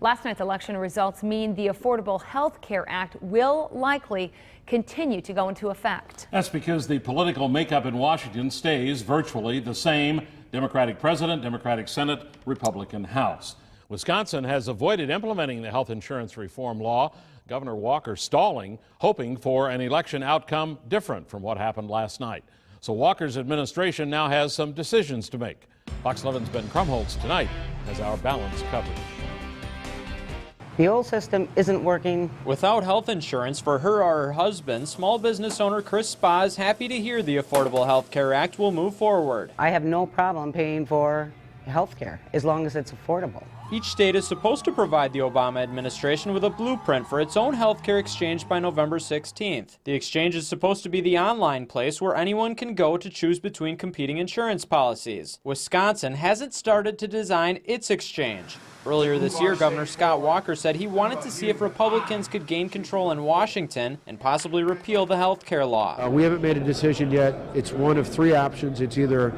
Last night's election results mean the Affordable Health Care Act will likely continue to go into effect. That's because the political makeup in Washington stays virtually the same: Democratic president, Democratic Senate, Republican House. Wisconsin has avoided implementing the health insurance reform law. Governor Walker stalling, hoping for an election outcome different from what happened last night. So Walker's administration now has some decisions to make. Fox 11's Ben Krumholtz tonight has our balanced coverage. The old system isn't working. Without health insurance for her or her husband, small business owner Chris Spa is happy to hear the Affordable Health Care Act will move forward. I have no problem paying for health care as long as it's affordable. Each state is supposed to provide the Obama administration with a blueprint for its own health care exchange by November 16th. The exchange is supposed to be the online place where anyone can go to choose between competing insurance policies. Wisconsin hasn't started to design its exchange. Earlier this year, Governor Scott Walker said he wanted to see if Republicans could gain control in Washington and possibly repeal the health care law. We haven't made a decision yet. It's one of three options. It's either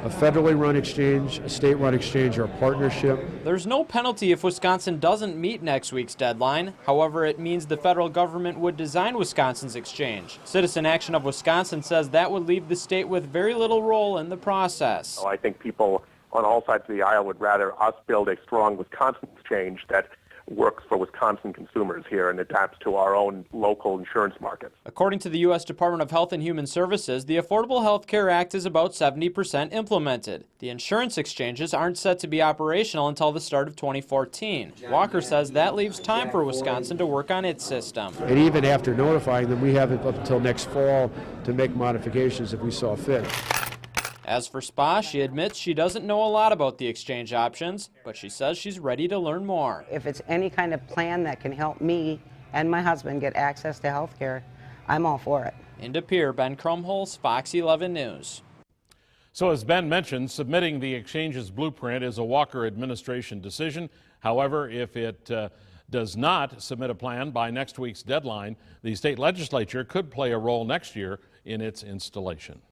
a federally run exchange, a state-run exchange, or a partnership. There's no penalty if Wisconsin doesn't meet next week's deadline. However, it means the federal government would design Wisconsin's exchange. Citizen Action of Wisconsin says that would leave the state with very little role in the process. I think people on all sides of the aisle would rather us build a strong Wisconsin exchange that works for Wisconsin consumers here and adapts to our own local insurance markets. According to the U.S. Department of Health and Human Services, the Affordable Health Care Act is about 70% implemented. The insurance exchanges aren't set to be operational until the start of 2014. Walker says that leaves time for Wisconsin to work on its system. And even after notifying them, we have it up until next fall to make modifications if we saw fit. As for Spa, she admits she doesn't know a lot about the exchange options, but she says she's ready to learn more. If it's any kind of plan that can help me and my husband get access to health care, I'm all for it. In De Pere, Ben Krumholtz, Fox 11 News. So as Ben mentioned, submitting the exchange's blueprint is a Walker administration decision. However, if it does not submit a plan by next week's deadline, the state legislature could play a role next year in its installation.